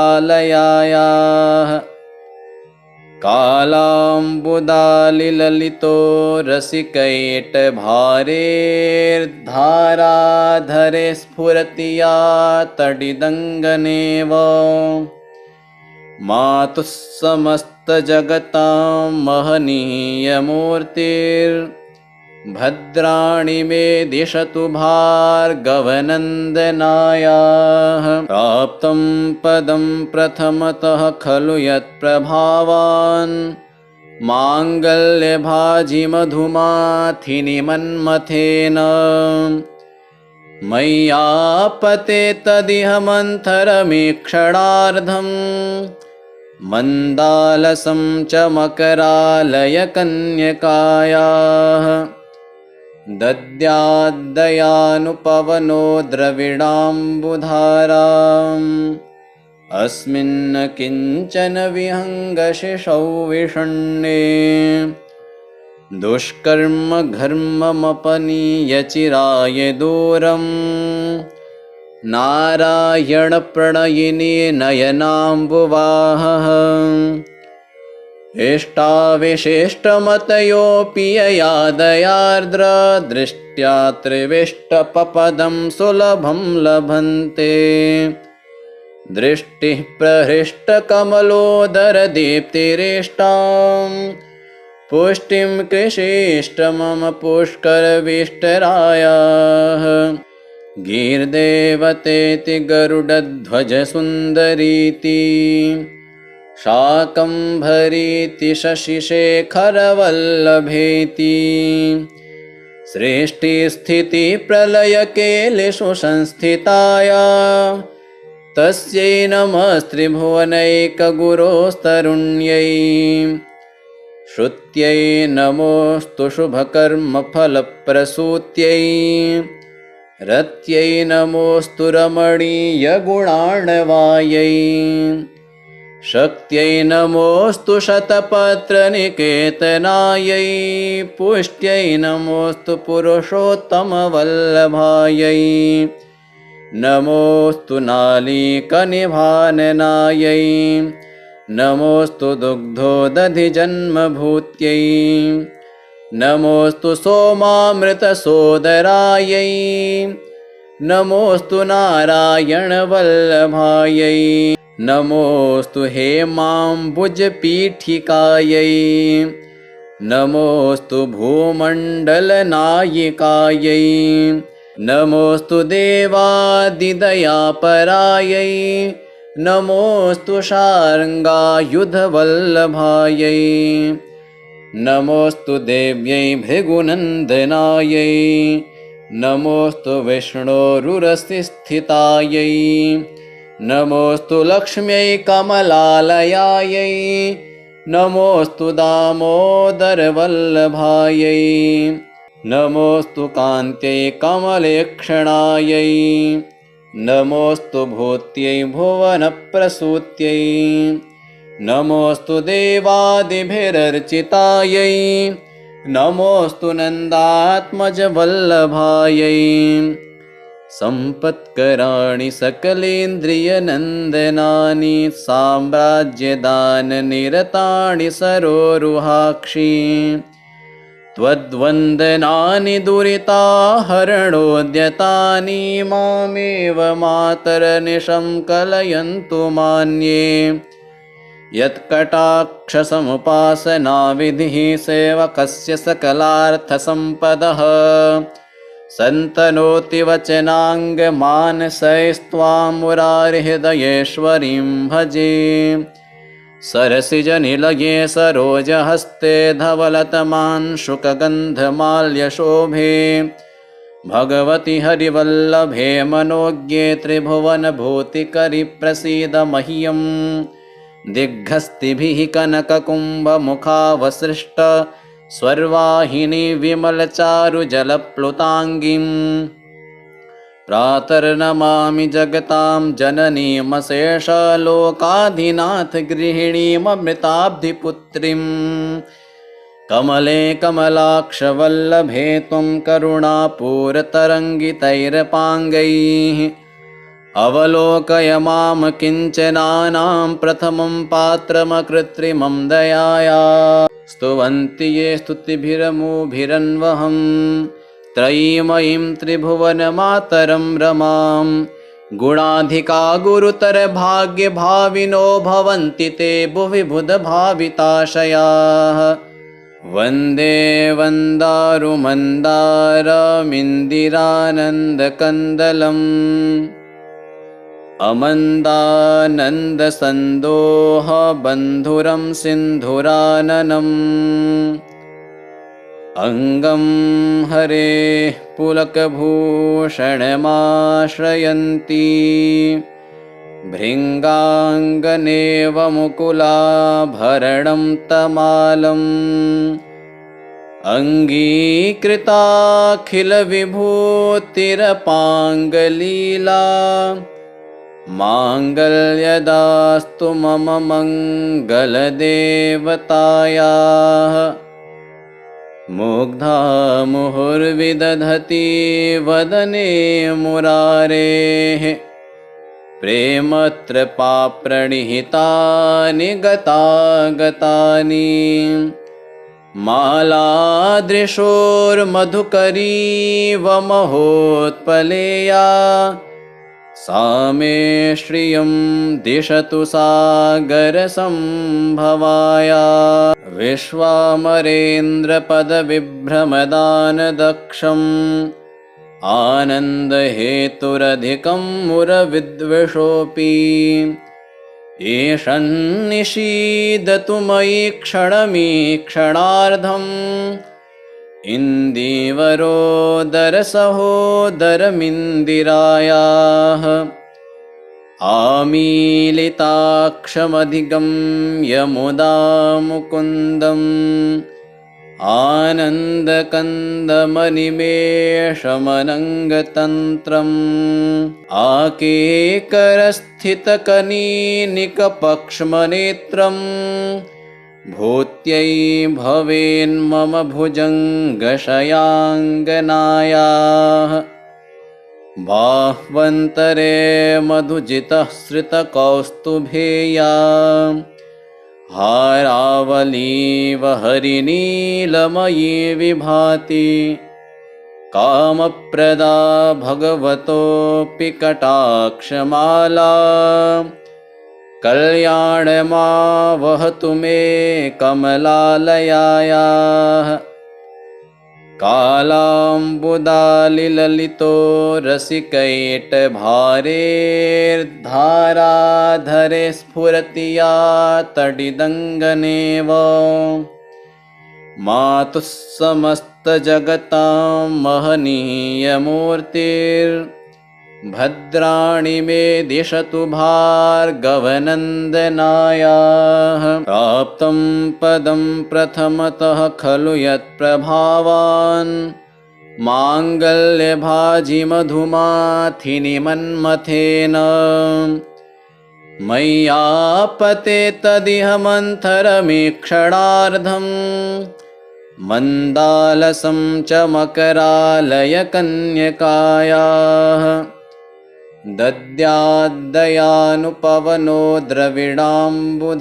कालाम्बुदालिललितो रसिकैटभारेर्धाराधरे स्फुरति या तडिदङ्गनेव मातुः समस्तजगतां महनीयमूर्तिर्भद्राणि मे दिशतु भार्गवनन्दनायाः प्राप्तं पदं प्रथमतः खलु यत्प्रभावान् माङ्गल्यभाजिमधुमाथिनि मन्मथेन मय्यापते तदिह मन्थरमीक्षणार्धम् मन्दालसं च मकरालयकन्यकायाः दद्याद्दयानुपवनो द्रविडाम्बुधाराम् अस्मिन् किञ्चन विहङ्गशिशौ विषण्णे दुष्कर्म घर्ममपनीय चिराय दूरम् नारायणप्रणयिनी नयनाम्बुवाहः इष्टाविशिष्टमतयोऽपि यया दयार्द्र दृष्ट्या त्रिविष्टपपदं सुलभं लभन्ते दृष्टिः प्रहृष्टकमलोदरदीप्तिरेष्टां पुष्टिं कृषीष्ट मम पुष्करविष्टरायाः गीर्देवतेति गरुडध्वजसुन्दरीति शाकम्भरीति शशिशेखरवल्लभेति सृष्टिस्थितिप्रलयकेलिषु संस्थिताया तस्यै नमस्त्रिभुवनैकगुरोस्तरुण्यै श्रुत्यै नमोऽस्तु शुभकर्मफलप्रसूत्यै रत्यै नमोऽस्तु रमणीयगुणार्णवायै शक्त्यै नमोऽस्तु शतपत्रनिकेतनायै पुष्ट्यै नमोऽस्तु पुरुषोत्तमवल्लभायै नमोऽस्तु नालीकनिभाननायै नमोऽस्तु दुग्धोदधिजन्मभूत्यै नमोऽस्तु सोमामृतसोदरायै नमोऽस्तु नारायणवल्लभायै नमोऽस्तु हेमाम्बुजपीठिकायै नमोऽस्तु भूमण्डलनायिकायै नमोऽस्तु देवादिदयापरायै नमोऽस्तु शार्ङ्गायुधवल्लभायै नमोऽस्तु देव्यै भृगुनन्दनायै नमोऽस्तु विष्णोरुरसिस्थितायै नमोऽस्तु लक्ष्म्यै कमलालयायै नमोऽस्तु दामोदरवल्लभायै नमोऽस्तु कान्त्यै कमलेक्षणायै नमोऽस्तु भूत्यै भुवनप्रसूत्यै नमोऽस्तु देवादिभिरर्चितायै नमोऽस्तु नन्दात्मजवल्लभायै सम्पत्कराणि सकलेन्द्रियनन्दनानि साम्राज्यदाननिरतानि सरोरुहाक्षि त्वद्वन्दनानि दुरिताहरणोद्यतानि मामेव मातरनिशं कलयन्तु मान्ये यत्कटाक्षसमुपासनाविधिः सेवकस्य सकलार्थसम्पदः सन्तनोति वचनाङ्गमानसैस्त्वां मुरारिहृदयेश्वरीं भजे सरसिजनिलये सरोजहस्ते धवलतमांशुकगन्धमाल्यशोभे भगवति हरिवल्लभे मनोज्ञे त्रिभुवनभूतिकरि प्रसीद मह्यं दिग्हस्तिभिः कनककुम्भमुखावसृष्ट स्वर्वाहिनी विमलचारुजलप्लुताङ्गीं प्रातर्नमामि जगतां जननीमशेषलोकाधिनाथ गृहिणीममृताब्धिपुत्रीं कमले कमलाक्षवल्लभे त्वं करुणापूरतरङ्गितैरपाङ्गैः अवलोकय मां किञ्चनानां प्रथमं पात्रमकृत्रिमं दयाया स्तुवन्ति ये स्तुतिभिरमुभिरन्वहं त्रयीमयीं त्रिभुवनमातरं रमां गुणाधिका गुरुतरभाग्यभाविनो भवन्ति ते भुवि बुधभाविताशयाः वन्दे वन्दारुमन्दारमिन्दिरानन्दकन्दलम् अमन्दानन्दसन्दोह बन्धुरं सिन्धुराननम् अङ्गं हरेः पुलकभूषणमाश्रयन्ती भृङ्गाङ्गनेव मुकुलाभरणं तमालम् अङ्गीकृताखिलविभूतिरपाङ्गलीला माङ्गल्यदास्तु मम मङ्गलदेवतायाः मुग्धा मुहुर्विदधति वदने मुरारेः प्रेमत्रपाप्रणिहितानि गतागतानि मालादृशोर्मधुकरीव महोत्पलेया सा मे श्रियं दिशतु सागरसम्भवाया विश्वामरेन्द्रपदविभ्रमदानदक्षम् आनन्दहेतुरधिकं मुरविद्विषोऽपि ईशन्निषीदतु मयि क्षणमीक्षणार्धम् इन्दीवरोदरसहोदरमिन्दिरायाः आमीलिताक्षमधिगम्य मुदा मुकुन्दम् आनन्दकन्दमनिमेषमनङ्गतन्त्रम् आकेकरस्थितकनीनिकपक्ष्मनेत्रम् भूत्यै भवेन्मम भुजङ्गशयाङ्गनायाः बाह्वन्तरे मधुजितः श्रितकौस्तुभेया हारावलीव हरिनीलमयी विभाति कामप्रदा भगवतोऽपि कटाक्षमाला कल्याणमावहतु मे कमलालयायाः कालाम्बुदालिललितो रसिकैटभारेर्धाराधरे स्फुरति या तडिदङ्गनेव मातुः समस्तजगतां महनीयमूर्तिर्भद्राणि मे दिशतु भार्गवनन्दनायाः प्राप्तं पदं प्रथमतः खलु यत्प्रभावान् माङ्गल्यभाजिमधुमाथिनि मन्मथेन मय्यापते तदिह मन्थरमीक्षणार्धम् मन्दालसं च मकरालयकन्यकायाः दद्याद्दयानुपवनो द्रविडाम्बुधाराम्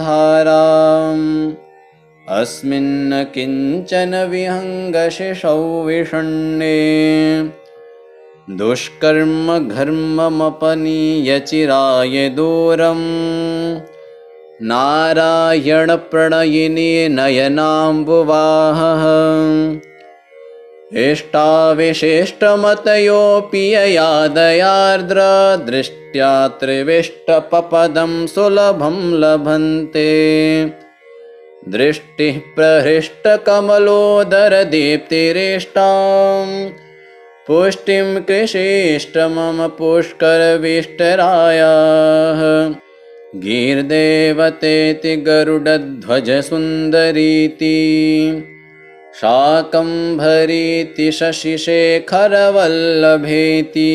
अस्मिन् किञ्चन विहङ्गशिशौ विषण्णे दुष्कर्म घर्ममपनीय चिराय दूरम् नारायणप्रणयिनी नयनाम्बुवाहः इष्टाविशिष्टमतयोऽपि ययादयार्द्र दृष्ट्या त्रिविष्टपपदं सुलभं लभन्ते दृष्टिः प्रहृष्टकमलोदरदीप्तिरेष्टां पुष्टिं कृषेष्ट मम पुष्करविष्टरायाः गीर्देवतेति गरुडध्वजसुन्दरीति शाकम्भरीति शशिशेखरवल्लभेति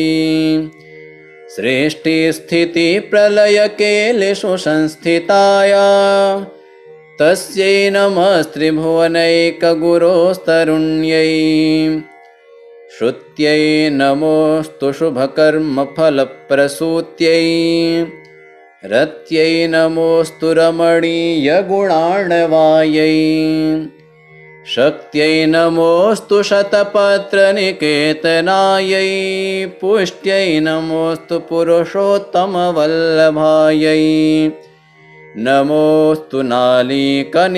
सृष्टिस्थितिप्रलयकेलिषु संस्थिताया तस्यै नमस्त्रिभुवनैकगुरोस्तरुण्यै श्रुत्यै नमोऽस्तु शुभकर्मफलप्रसूत्यै रत्यै नमोऽस्तु रमणीयगुणार्णवायै शक्त्यै नमोऽस्तु शतपत्रनिकेतनायै पुष्ट्यै नमोऽस्तु पुरुषोत्तमवल्लभायै नमोऽस्तु नालीकनिभाननायै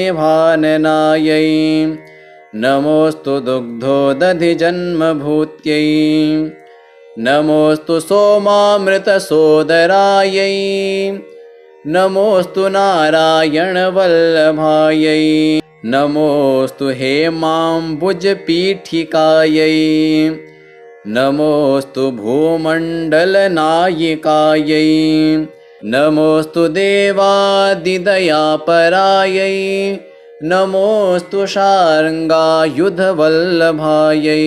नमोऽस्तु दुग्धोदधिजन्मभूत्यै नमोऽस्तु सोमामृतसोदरायै नमोऽस्तु नारायणवल्लभायै नमोऽस्तु हेमाम्बुजपीठिकायै नमोऽस्तु भूमण्डलनायिकायै नमोऽस्तु देवादिदयापरायै नमोऽस्तु शार्ङ्गायुधवल्लभायै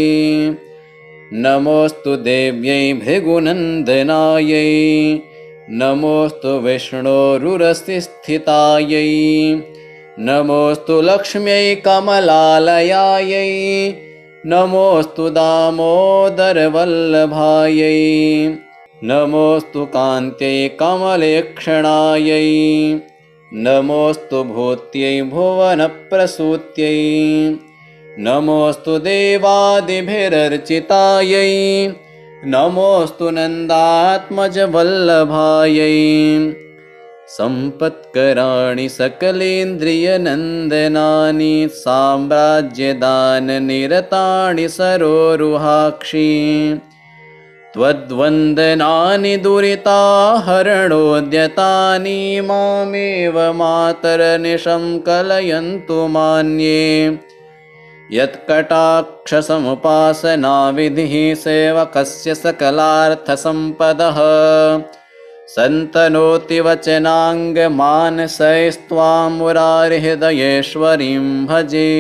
नमोऽस्तु देव्यै भृगुनन्दनायै नमोऽस्तु विष्णोरुरसिस्थितायै नमोऽस्तु लक्ष्म्यै कमलालयायै नमोऽस्तु दामोदरवल्लभायै नमोऽस्तु कान्त्यै कमलेक्षणायै नमोऽस्तु भूत्यै भुवनप्रसूत्यै नमोऽस्तु देवादिभिरर्चितायै नमोऽस्तु नन्दात्मजवल्लभायै सम्पत्कराणि सकलेन्द्रियनन्दनानि साम्राज्यदाननिरतानि सरोरुहाक्षि त्वद्वन्दनानि दुरिताहरणोद्यतानि मामेव मातरनिशं कलयन्तु मान्ये यत्कटाक्षसमुपासनाविधिः सेवकस्य सकलार्थसम्पदः सन्तनोति वचनाङ्गमानसैस्त्वां मुरारिहृदयेश्वरीं भजे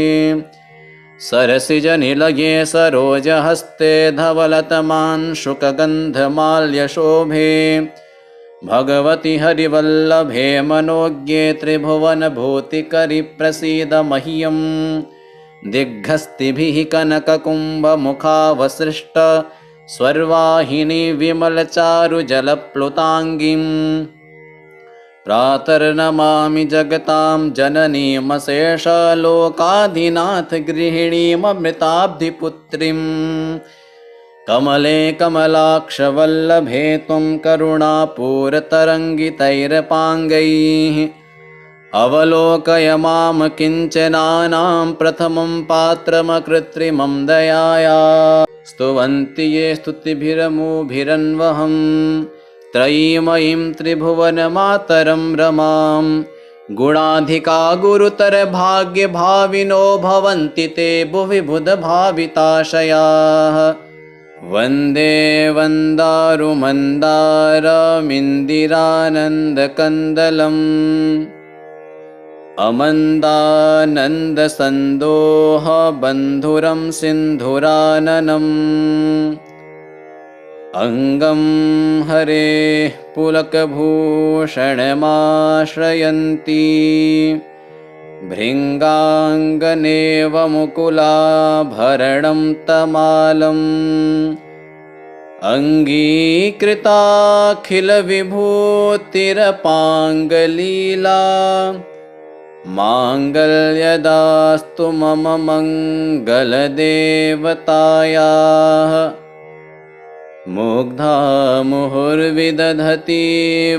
सरसिजनिलये सरोजहस्ते धवलतमांशुकगन्धमाल्यशोभे भगवति हरिवल्लभे मनोज्ञे त्रिभुवनभूतिकरि प्रसीद मह्यम् दिग्हस्तिभिः कनककुम्भमुखावसृष्ट स्वर्वाहिनी विमलचारुजलप्लुताङ्गीम् प्रातर्नमामि जगतां जननीमशेषलोकाधिनाथ गृहिणीममृताब्धिपुत्रीं कमले कमलाक्षवल्लभे त्वं करुणापूरतरङ्गितैरपाङ्गैः अवलोकय मां किञ्चनानां प्रथमं पात्रमकृत्रिमं दयाया स्तुवन्ति ये स्तुतिभिरमुभिरन्वहं त्रयीमयीं त्रिभुवनमातरं रमां गुणाधिका गुरुतरभाग्यभाविनो भवन्ति ते भुवि बुधभाविताशयाः वन्दे वन्दारुमन्दारमिन्दिरानन्दकन्दलम् अमन्दानन्दसन्दोहबन्धुरं सिन्धुराननम् अङ्गं हरेः पुलकभूषणमाश्रयन्ती भृङ्गाङ्गनेव मुकुलाभरणं तमालम् अङ्गीकृताखिलविभूतिरपाङ्गलीला माङ्गल्यदास्तु मम मङ्गलदेवतायाः मुग्धा मुहुर्विदधति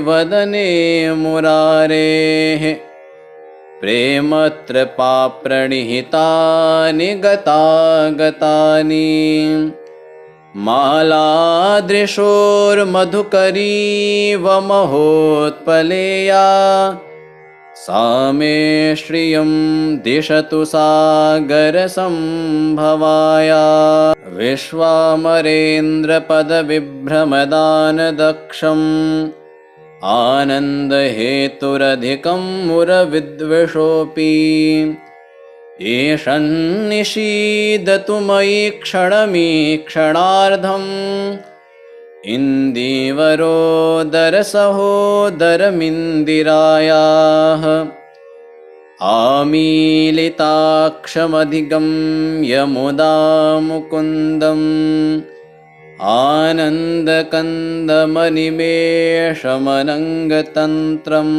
वदने मुरारेः प्रेमत्रपाप्रणिहितानि गतागतानि मालादृशोर्मधुकरीव महोत्पलेया सा मे श्रियं दिशतु सागरसम्भवाया विश्वामरेन्द्रपदविभ्रमदानदक्षम् आनन्दहेतुरधिकं मुरविद्वेषोऽपि ईशन्निषीदतु मयि क्षणमीक्षणार्धम् इन्दीवरोदरसहोदरमिन्दिरायाः आमीलिताक्षमधिगम्य मुदा मुकुन्दम् आनन्दकन्दमनिमेषमनङ्गतन्त्रम्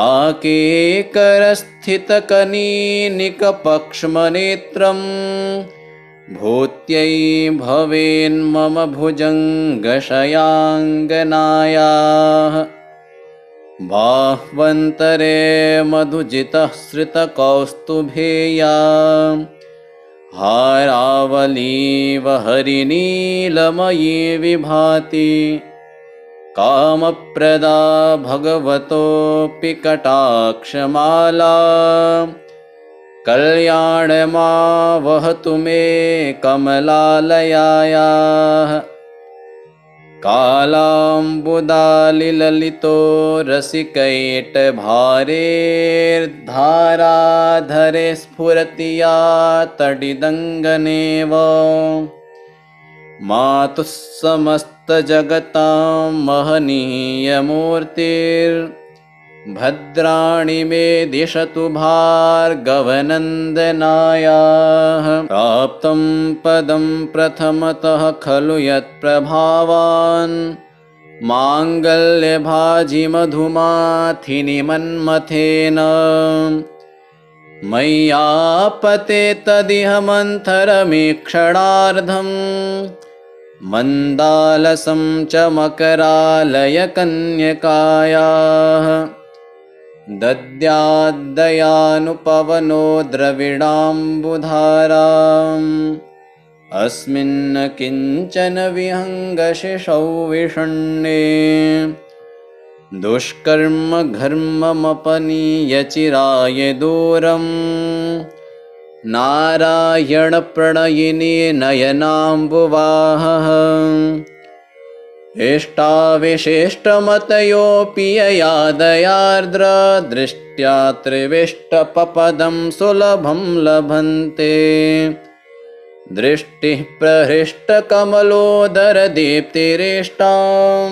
आकेकरस्थितकनीनिकपक्ष्मनेत्रम् भूत्यै भवेन्मम भुजङ्गशयाङ्गनायाः बाह्वन्तरे मधुजितः श्रितकौस्तुभेया हारावलीव हरिनीलमयी विभाति कामप्रदा भगवतोऽपि कटाक्षमाला कल्याणमावहतु मे कमलालयायाः कालाम्बुदालिललितो रसिकैटभारेर्धाराधरे स्फुरति या तडिदङ्गनेव मातुः समस्तजगतां महनीयमूर्तिर्भद्राणि मे दिशतु भार्गवनन्दनायाः प्राप्तं पदं प्रथमतः खलु यत्प्रभावान् माङ्गल्यभाजिमधुमाथिनि मन्मथेन मय्यापते तदिह मन्थरमीक्षणार्धम् मन्दालसं च मकरालयकन्यकायाः दद्याद्दयानुपवनो द्रविडाम्बुधाराम् अस्मिन् किञ्चन विहङ्गशिशौ विषण्णे दुष्कर्म घर्ममपनीय चिराय दूरम् नारायणप्रणयिनी नयनाम्बुवाहः इष्टाविशिष्टमतयोऽपि यया दयार्द्रदृष्ट्या त्रिविष्टपपदं सुलभं लभन्ते दृष्टिः प्रहृष्टकमलोदरदीप्तिरेष्टां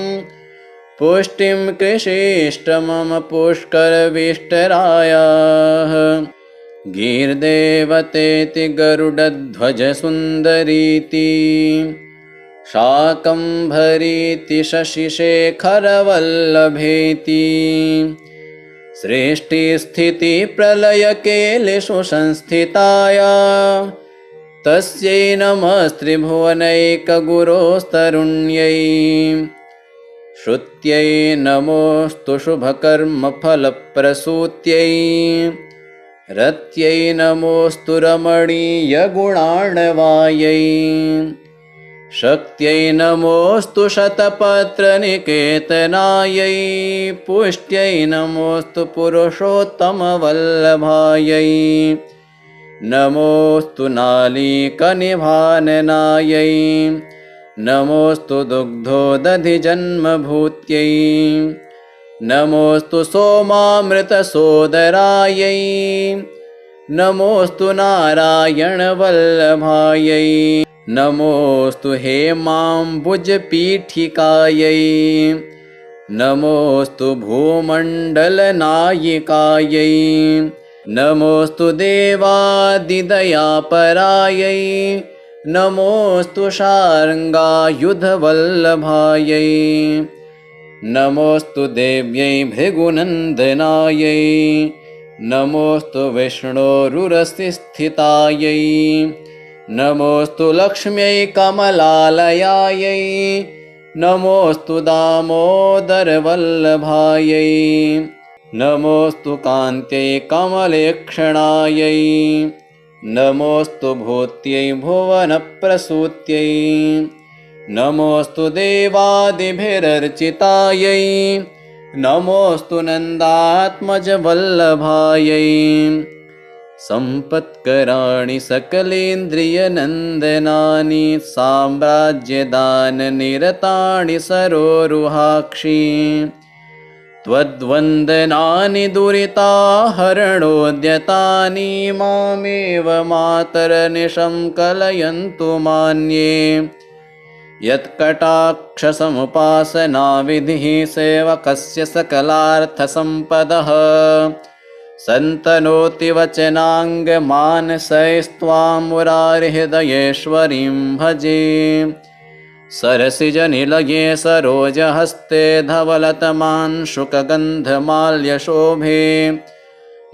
पुष्टिं कृषेष्ट मम पुष्करविष्टरायाः गीर्देवतेति गरुडध्वजसुन्दरीति शाकम्भरीति शशिशेखरवल्लभेति सृष्टिस्थितिप्रलयकेलिषु संस्थिताया तस्यै नमस्त्रिभुवनैकगुरोस्तरुण्यै श्रुत्यै नमोऽस्तु शुभकर्मफलप्रसूत्यै रत्यै नमोऽस्तु रमणीयगुणार्णवायै शक्त्यै नमोऽस्तु शतपत्रनिकेतनायै पुष्ट्यै नमोऽस्तु पुरुषोत्तमवल्लभायै नमोऽस्तु नालीकनिभाननायै नमोऽस्तु दुग्धोदधिजन्मभूत्यै नमोऽस्तु सोमामृतसोदरायै नमोऽस्तु नारायणवल्लभायै नमोऽस्तु हेमाम्बुजपीठिकायै नमोऽस्तु भूमण्डलनायिकायै नमोऽस्तु देवादिदयापरायै नमोऽस्तु शार्ङ्गायुधवल्लभायै नमोऽस्तु देव्यै भृगुनन्दनायै नमोऽस्तु विष्णोरुरसिस्थितायै नमोऽस्तु लक्ष्म्यै कमलालयायै नमोऽस्तु दामोदरवल्लभायै नमोऽस्तु कान्त्यै कमलेक्षणायै नमोऽस्तु भूत्यै भुवनप्रसूत्यै नमोऽस्तु देवादिभिरर्चितायै नमोऽस्तु नन्दात्मजवल्लभायै सम्पत्कराणि सकलेन्द्रियनन्दनानि साम्राज्यदाननिरतानि सरोरुहाक्षि त्वद्वन्दनानि दुरिताहरणोद्यतानि मामेव मातरनिशं कलयन्तु मान्ये यत्कटाक्षसमुपासनाविधिः सेवकस्य सकलार्थसम्पदः सन्तनोति वचनाङ्गमानसैस्त्वां मुरारिहृदयेश्वरीं भजे सरसिजनिलये सरोजहस्ते धवलतमांशुकगन्धमाल्यशोभे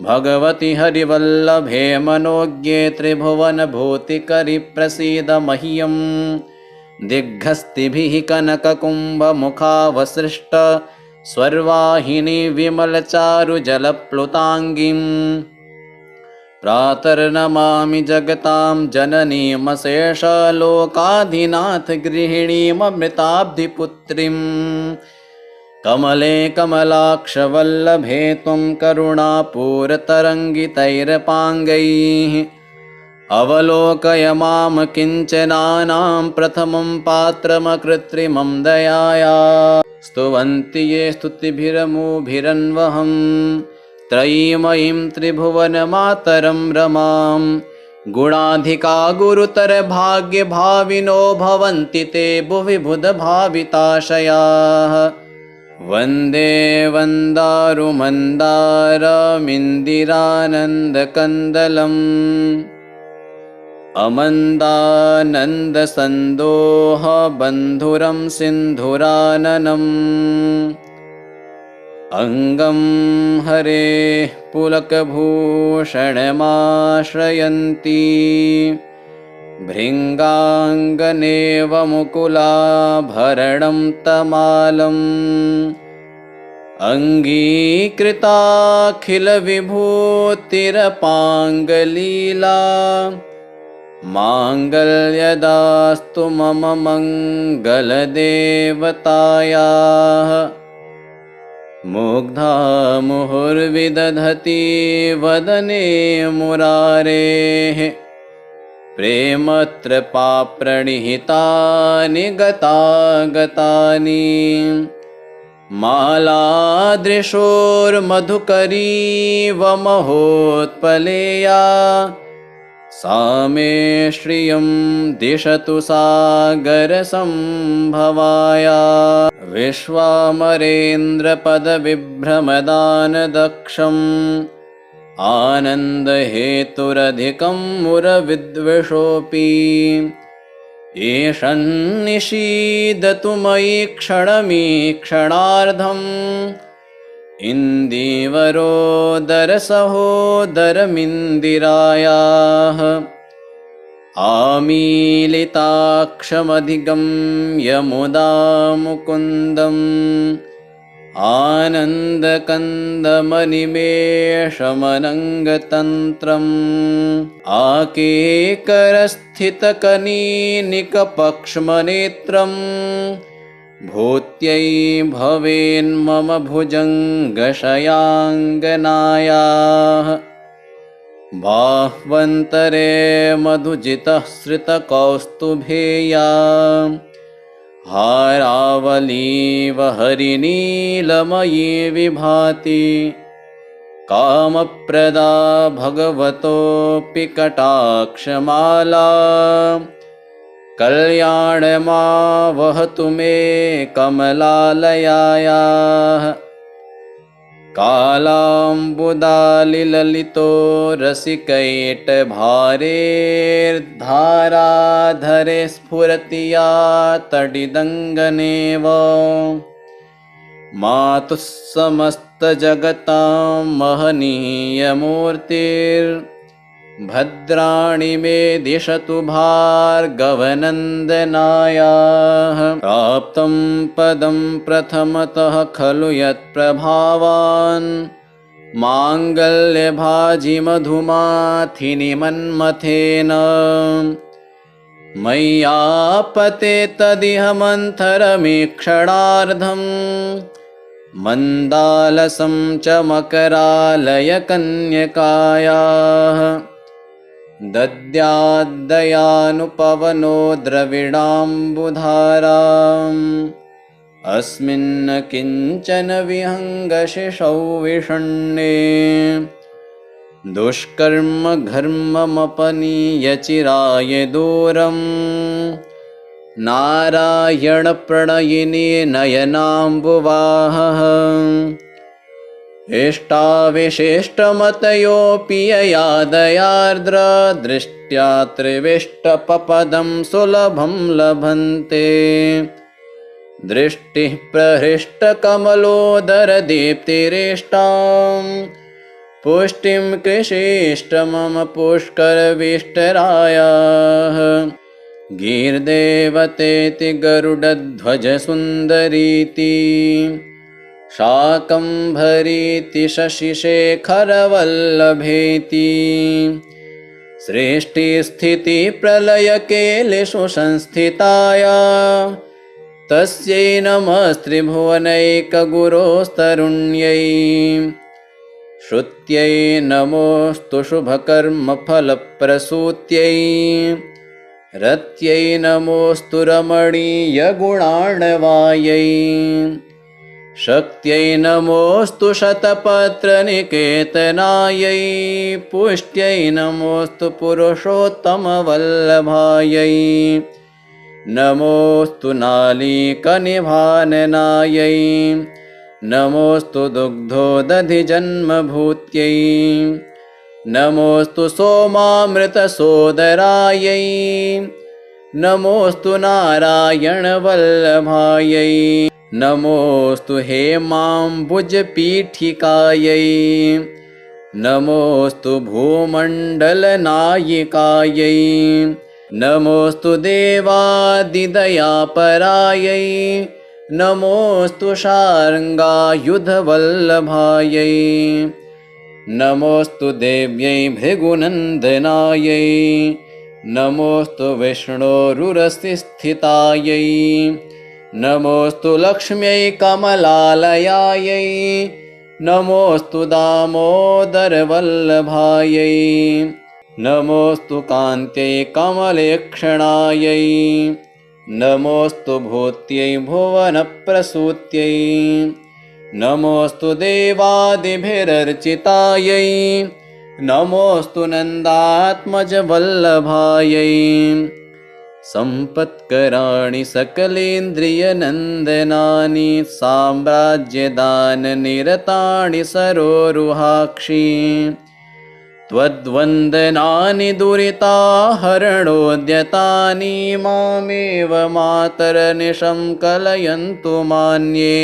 भगवति हरिवल्लभे मनोज्ञे त्रिभुवनभूतिकरि प्रसीद मह्यं दिग्हस्तिभिः कनककुम्भमुखावसृष्ट स्वर्वाहिनी विमलचारुजलप्लुताङ्गीं प्रातर्नमामि जगतां जननीमशेषलोकाधिनाथ गृहिणीममृताब्धिपुत्रीं कमले कमलाक्षवल्लभे त्वं करुणापूरतरङ्गितैरपाङ्गैः अवलोकय मां किञ्चनानां प्रथमं पात्रमकृत्रिमं दयाया स्तुवन्ति ये स्तुतिभिरमुभिरन्वहं त्रयीमयीं त्रिभुवनमातरं रमां गुणाधिका गुरुतरभाग्यभाविनो भवन्ति ते भुवि बुधभाविताशयाः वन्दे वन्दारुमन्दारमिन्दिरानन्दकन्दलम् अमन्दानन्दसन्दोहबन्धुरं सिन्धुराननम् अङ्गं हरेः पुलकभूषणमाश्रयन्ती भृङ्गाङ्गनेव मुकुलाभरणं तमालम् अङ्गीकृताखिलविभूतिरपाङ्गलीला माङ्गल्यदास्तु मम मङ्गलदेवतायाः मुग्धा मुहुर्विदधति वदने मुरारेः प्रेमत्रपाप्रणिहितानि गतागतानि मालादृशोर्मधुकरीव महोत्पलेया सा मे श्रियं दिशतु सागरसम्भवाया विश्वामरेन्द्रपदविभ्रमदानदक्षम् आनन्दहेतुरधिकं मुरविद्विषोऽपि एषन्निषीदतु मयि क्षणमीक्षणार्धम् इन्दीवरोदरसहोदरमिन्दिरायाः आमीलिताक्षमधिगम्य मुदा मुकुन्दम् आनन्दकन्दमनिमेषमनङ्गतन्त्रम् आकेकरस्थितकनीनिकपक्ष्मनेत्रम् भूत्यै भवेन्मम भुजङ्गशयाङ्गनायाः बाह्वन्तरे मधुजितः श्रितकौस्तुभेया हारावलीव हरिनीलमयी विभाति कामप्रदा भगवतोऽपि कटाक्षमाला कल्याणमावहतु मे कमलालयायाः कालाम्बुदालिललितो रसिकैटभारेर्धाराधरे स्फुरति या तडिदङ्गनेव मातुः समस्तजगतां महनीयमूर्तिर्भद्राणि मे दिशतु भार्गवनन्दनायाः प्राप्तं पदं प्रथमतः खलु यत्प्रभावान् माङ्गल्यभाजिमधुमाथिनि मन्मथेन मय्यापते तदिह मन्थरमीक्षणार्धम् मन्दालसं च मकरालयकन्यकायाः दद्याद्दयानुपवनो द्रविडाम्बुधाराम् अस्मिन् किञ्चन विहङ्गशिशौ विषण्णे दुष्कर्म घर्ममपनीय चिराय दूरम् नारायणप्रणयिनी नयनाम्बुवाहः इष्टाविशिष्टमतयोऽपि यया दयार्द्रदृष्ट्या त्रिविष्टपपदं सुलभं लभन्ते दृष्टिः प्रहृष्टकमलोदरदीप्तिरेष्टां पुष्टिं कृषीष्ट मम पुष्करविष्टरायाः गीर्देवतेति गरुडध्वजसुन्दरीति शाकम्भरीति शशिशेखरवल्लभेति सृष्टिस्थितिप्रलयकेलिषु संस्थिताया तस्यै नमस्त्रिभुवनैकगुरोस्तरुण्यै श्रुत्यै नमोऽस्तु शुभकर्मफलप्रसूत्यै रत्यै नमोऽस्तु रमणीयगुणार्णवायै शक्त्यै नमोऽस्तु शतपत्रनिकेतनायै पुष्ट्यै नमोऽस्तु पुरुषोत्तमवल्लभायै नमोऽस्तु नालीकनिभाननायै नमोऽस्तु दुग्धोदधिजन्मभूत्यै नमोऽस्तु सोमामृतसोदरायै नमोऽस्तु नारायणवल्लभायै नमोऽस्तु हेमाम्बुजपीठिकायै नमोऽस्तु भूमण्डलनायिकायै नमोऽस्तु देवादिदयापरायै नमोऽस्तु शार्ङ्गायुधवल्लभायै नमोऽस्तु देव्यै भृगुनन्दनायै नमोऽस्तु विष्णोरुरसिस्थितायै नमोऽस्तु लक्ष्म्यै कमलालयायै नमोऽस्तु दामोदरवल्लभायै नमोऽस्तु कान्त्यै कमलेक्षणायै नमोऽस्तु भूत्यै भुवनप्रसूत्यै नमोऽस्तु देवादिभिरर्चितायै नमोऽस्तु नन्दात्मजवल्लभायै सम्पत्कराणि सकलेन्द्रियनन्दनानि साम्राज्यदाननिरतानि सरोरुहाक्षि त्वद्वन्दनानि दुरिताहरणोद्यतानि मामेव मातरनिशं कलयन्तु मान्ये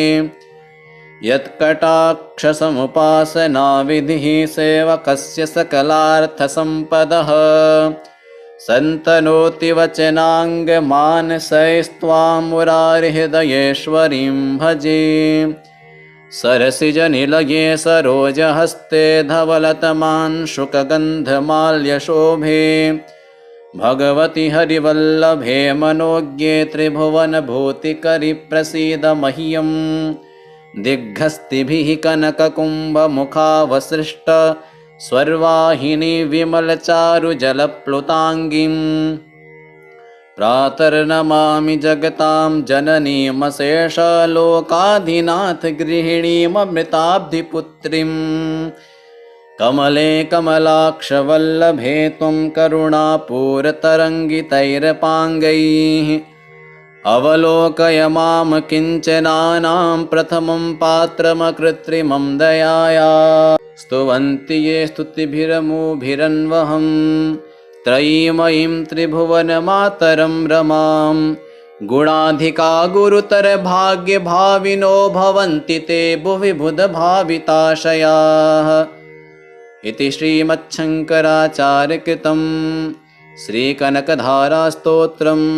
यत्कटाक्षसमुपासनाविधिः सेवकस्य सकलार्थसम्पदः सन्तनोति वचनाङ्गमानसैस्त्वां मुरारिहृदयेश्वरीं भजे सरसिजनिलये सरोजहस्ते धवलतमांशुकगन्धमाल्यशोभे भगवति हरिवल्लभे मनोज्ञे त्रिभुवनभूतिकरि प्रसीद मह्यं दिग्हस्तिभिः कनककुम्भमुखावसृष्ट स्वर्वाहिनी विमलचारुजलप्लुताङ्गीं प्रातर्नमामि जगतां जननीमशेषलोकाधिनाथगृहिणीममृताब्धिपुत्रीं कमले कमलाक्षवल्लभे त्वं करुणापूरतरङ्गितैरपाङ्गैः अवलोकय मां किञ्चनानां प्रथमं पात्रमकृत्रिमं दयाया स्तुवन्ति ये स्तुतिभिरमुभिरन्वहं त्रयीमयीं त्रिभुवनमातरं रमां गुणाधिका गुरुतरभाग्यभाविनो भवन्ति ते भुवि बुधभाविताशयाः इति श्रीमच्छङ्कराचार्यकृतं श्रीकनकधारास्तोत्रम्।